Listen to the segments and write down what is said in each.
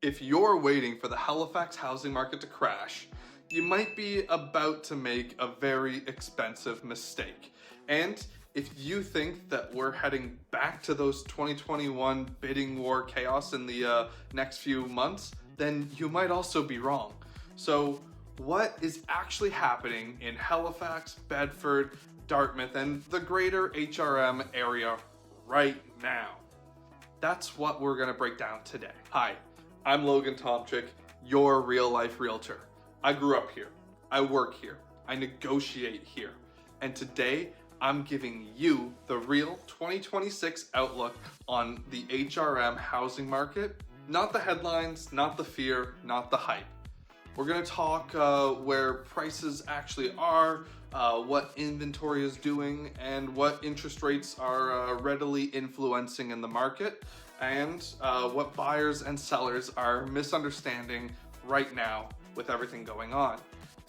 If you're waiting for the Halifax housing market to crash, you might be about to make a very expensive mistake. And if you think that we're heading back to those 2021 bidding war chaos in the next few months, then you might also be wrong. So what is actually happening in Halifax, Bedford, Dartmouth, and the greater HRM area right now? That's what we're gonna break down today. Hi, I'm Logan Tomcik, your real life realtor. I grew up here, I work here, I negotiate here, and today I'm giving you the real 2026 outlook on the HRM housing market. Not the headlines, not the fear, not the hype. We're gonna talk where prices actually are, what inventory is doing, and what interest rates are readily influencing in the market, and what buyers and sellers are misunderstanding right now with everything going on.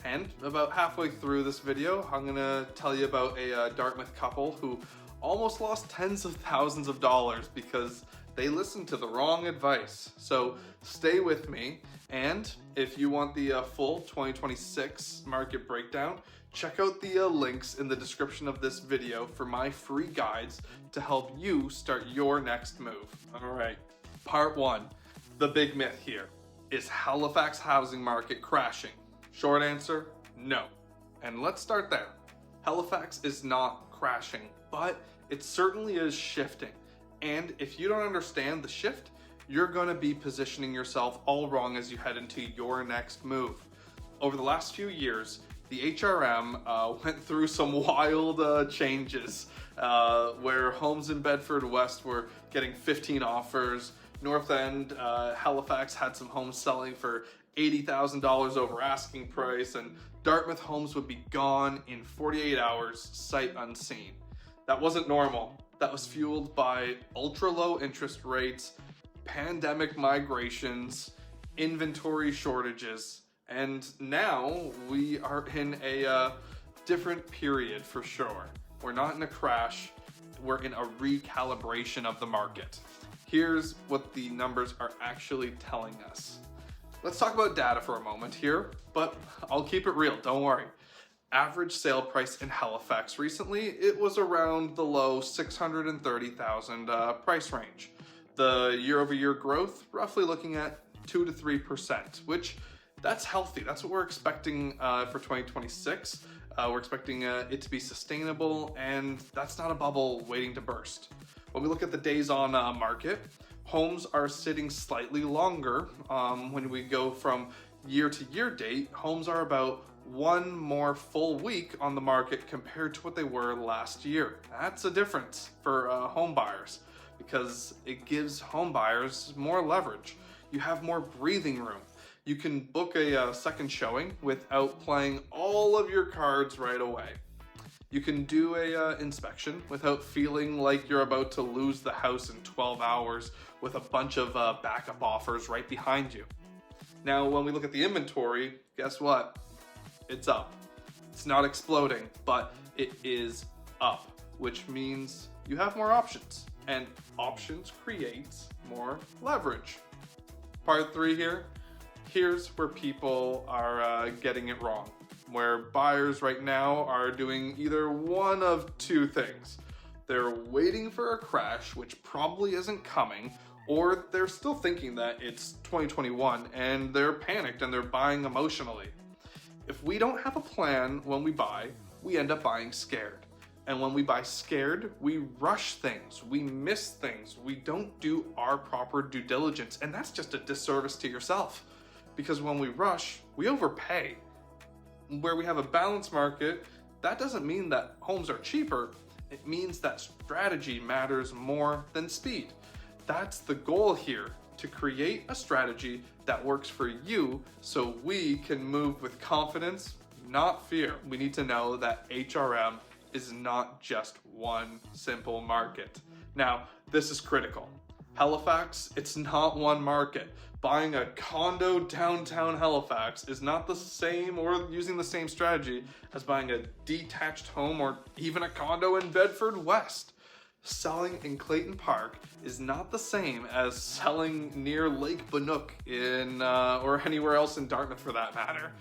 And about halfway through this video, I'm gonna tell you about a Dartmouth couple who almost lost tens of thousands of dollars because they listened to the wrong advice. So stay with me, and if you want the full 2026 market breakdown, check out the links in the description of this video for my free guides to help you start your next move. All right, part one, the big myth here. Is Halifax housing market crashing? Short answer, no. And let's start there. Halifax is not crashing, but it certainly is shifting. And if you don't understand the shift, you're gonna be positioning yourself all wrong as you head into your next move. Over the last few years, the HRM went through some wild changes where homes in Bedford West were getting 15 offers. North End, Halifax had some homes selling for $80,000 over asking price, and Dartmouth homes would be gone in 48 hours, sight unseen. That wasn't normal. That was fueled by ultra low interest rates, pandemic migrations, inventory shortages, and now we are in a different period for sure. We're not in a crash, we're in a recalibration of the market. Here's what the numbers are actually telling us. Let's talk about data for a moment here, but I'll keep it real, don't worry. Average sale price in Halifax recently, it was around the low $630,000 price range. The year-over-year growth, roughly looking at 2 to 3%, which that's healthy. That's what we're expecting for 2026. We're expecting it to be sustainable, and that's not a bubble waiting to burst. When we look at the days on market, homes are sitting slightly longer. When we go from year to year date, homes are about one more full week on the market compared to what they were last year. That's a difference for home buyers because it gives home buyers more leverage. You have more breathing room. You can book a second showing without playing all of your cards right away. You can do a inspection without feeling like you're about to lose the house in 12 hours with a bunch of backup offers right behind you. Now, when we look at the inventory, guess what? It's up. It's not exploding, but it is up, which means you have more options, and options creates more leverage. Part three here, here's where people are getting it wrong. Where buyers right now are doing either one of two things. They're waiting for a crash, which probably isn't coming, or they're still thinking that it's 2021 and they're panicked and they're buying emotionally. If we don't have a plan when we buy, we end up buying scared. And when we buy scared, we rush things, we miss things, we don't do our proper due diligence, and that's just a disservice to yourself. Because when we rush, we overpay. Where we have a balanced market, that doesn't mean that homes are cheaper. It means that strategy matters more than speed. That's the goal here, to create a strategy that works for you so we can move with confidence, not fear. We need to know that HRM is not just one simple market. Now, this is critical. Halifax, it's not one market. Buying a condo downtown Halifax is not the same or using the same strategy as buying a detached home or even a condo in Bedford West. Selling in Clayton Park is not the same as selling near Lake Bannock or anywhere else in Dartmouth for that matter.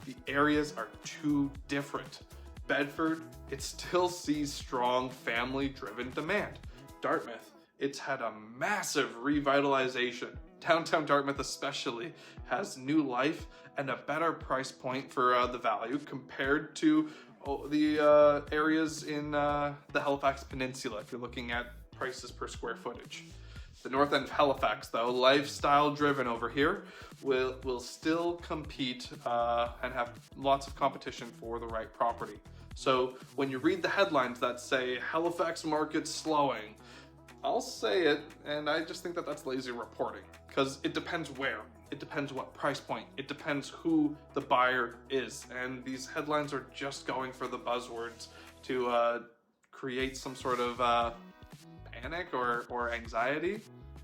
The areas are too different. Bedford, it still sees strong family-driven demand. Dartmouth, it's had a massive revitalization. Downtown Dartmouth especially has new life and a better price point for the value compared to the areas in the Halifax Peninsula if you're looking at prices per square footage. The north end of Halifax, though, lifestyle driven over here, will still compete and have lots of competition for the right property. So when you read the headlines that say Halifax market's slowing, I'll say it, and I just think that that's lazy reporting, because it depends where. It depends what price point. It depends who the buyer is. And these headlines are just going for the buzzwords to create some sort of panic or anxiety.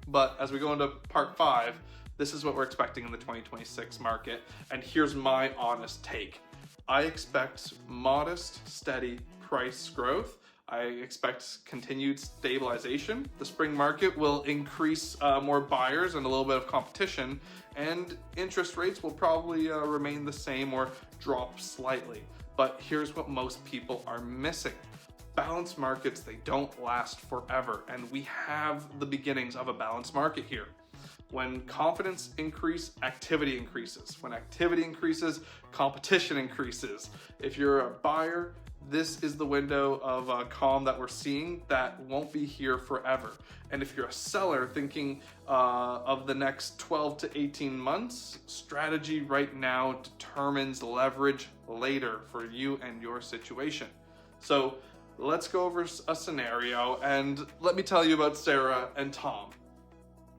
But as we go into part 5, this is what we're expecting in the 2026 market. And here's my honest take. I expect modest, steady price growth. I expect continued stabilization. The spring market will increase more buyers and a little bit of competition, and interest rates will probably remain the same or drop slightly. But here's what most people are missing. Balanced markets, they don't last forever, and we have the beginnings of a balanced market here. When confidence increases, activity increases. When activity increases, competition increases. If you're a buyer, this is the window of calm that we're seeing that won't be here forever. And if you're a seller thinking of the next 12 to 18 months, strategy right now determines leverage later for you and your situation. So let's go over a scenario, and let me tell you about Sarah and Tom.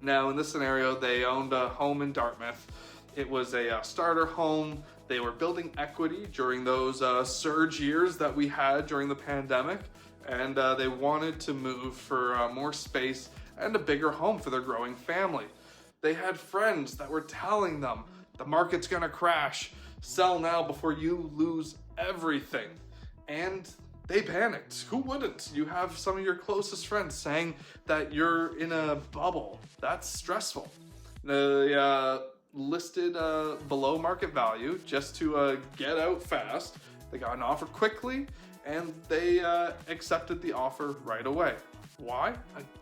Now, in this scenario, they owned a home in Dartmouth. It was a starter home. They were building equity during those surge years that we had during the pandemic, and they wanted to move for more space and a bigger home for their growing family. They had friends that were telling them, the market's gonna crash, sell now before you lose everything. And they panicked. Who wouldn't? You have some of your closest friends saying that you're in a bubble. That's stressful. They listed below market value just to get out fast. They got an offer quickly, and they accepted the offer right away. Why?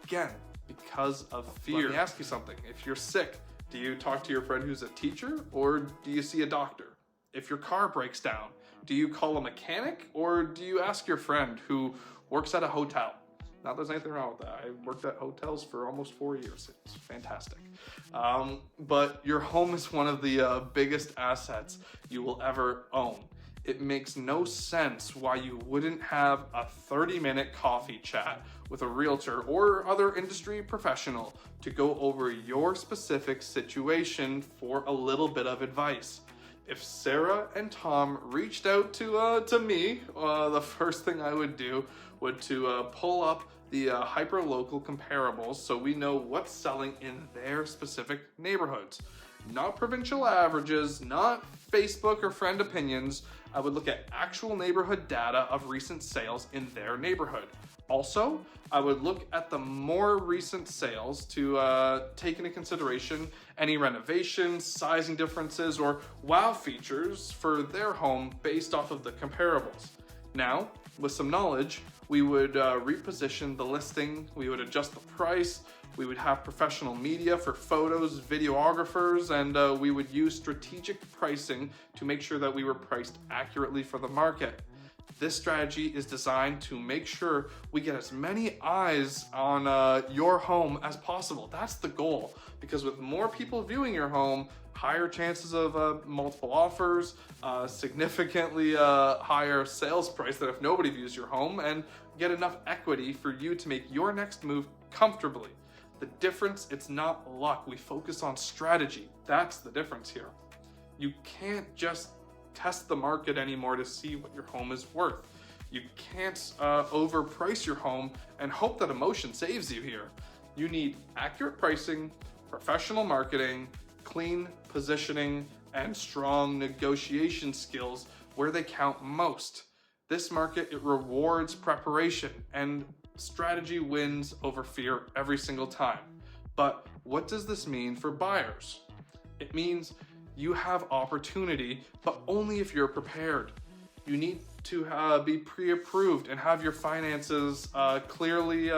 Again, because of fear. Let me ask you something. If you're sick, do you talk to your friend who's a teacher, or do you see a doctor? If your car breaks down, do you call a mechanic, or do you ask your friend who works at a hotel? Not that there's anything wrong with that. I worked at hotels for almost 4 years. It's fantastic. But your home is one of the biggest assets you will ever own. It makes no sense why you wouldn't have a 30-minute coffee chat with a realtor or other industry professional to go over your specific situation for a little bit of advice. If Sarah and Tom reached out to me, the first thing I would do would to pull up the hyper-local comparables so we know what's selling in their specific neighborhoods. Not provincial averages, not Facebook or friend opinions. I would look at actual neighborhood data of recent sales in their neighborhood. Also, I would look at the more recent sales to take into consideration any renovations, sizing differences, or wow features for their home based off of the comparables. Now, with some knowledge, we would reposition the listing, we would adjust the price, we would have professional media for photos, videographers, and we would use strategic pricing to make sure that we were priced accurately for the market. This strategy is designed to make sure we get as many eyes on your home as possible. That's the goal, because with more people viewing your home, higher chances of multiple offers, significantly higher sales price than if nobody views your home, and get enough equity for you to make your next move comfortably. The difference, it's not luck. We focus on strategy. That's the difference here. You can't just test the market anymore to see what your home is worth. You can't overprice your home and hope that emotion saves you here. You need accurate pricing, professional marketing, clean positioning, and strong negotiation skills where they count most. This market, it rewards preparation, and strategy wins over fear every single time. But what does this mean for buyers? It means you have opportunity, but only if you're prepared. You need to be pre-approved and have your finances clearly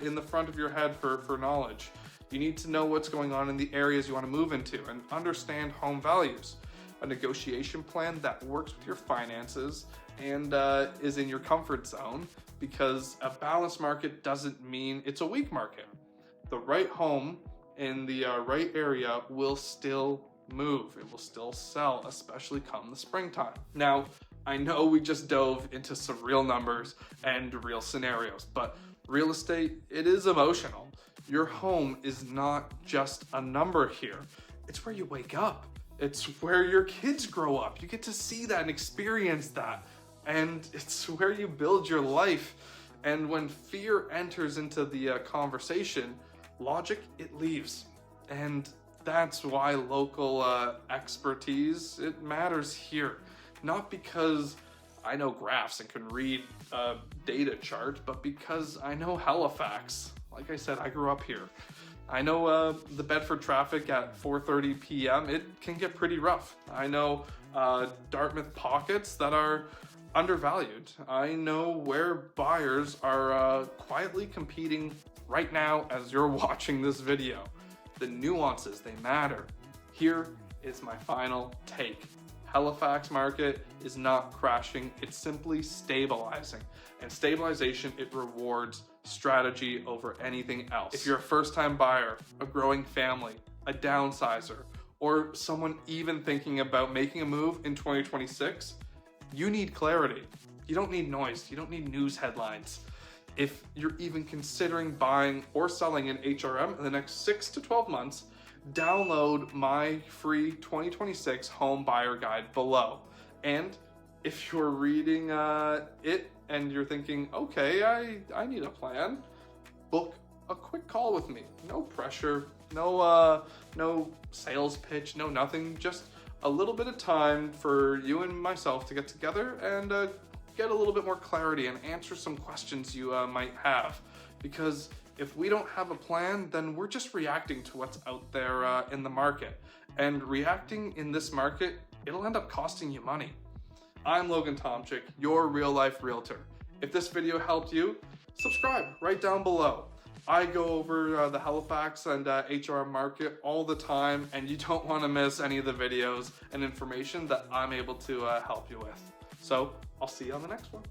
in the front of your head for knowledge. You need to know what's going on in the areas you want to move into and understand home values. A negotiation plan that works with your finances and is in your comfort zone, because a balanced market doesn't mean it's a weak market. The right home in the right area will still move. It will still sell, especially come the springtime. Now, I know we just dove into some real numbers and real scenarios, but real estate, it is emotional. Your home is not just a number here. It's where you wake up. It's where your kids grow up. You get to see that and experience that. And it's where you build your life. And when fear enters into the conversation, logic, it leaves. And that's why local expertise, it matters here. Not because I know graphs and can read data charts, but because I know Halifax. Like I said, I grew up here. I know the Bedford traffic at 4:30 p.m., it can get pretty rough. I know Dartmouth pockets that are undervalued. I know where buyers are quietly competing right now as you're watching this video. The nuances, they matter. Here is my final take. Halifax market is not crashing, it's simply stabilizing. And stabilization, it rewards strategy over anything else. If you're a first-time buyer, a growing family, a downsizer, or someone even thinking about making a move in 2026, you need clarity. You don't need noise, you don't need news headlines. If you're even considering buying or selling an HRM in the next 6 to 12 months, download my free 2026 home buyer guide below. And if you're reading it and you're thinking, okay, I need a plan, book a quick call with me. No pressure, no sales pitch, no nothing, just a little bit of time for you and myself to get together and get a little bit more clarity and answer some questions you might have. Because if we don't have a plan, then we're just reacting to what's out there in the market. And reacting in this market, it'll end up costing you money. I'm Logan Tomcik, your real life realtor. If this video helped you, subscribe right down below. I go over the Halifax and HR market all the time, and you don't want to miss any of the videos and information that I'm able to help you with. So I'll see you on the next one.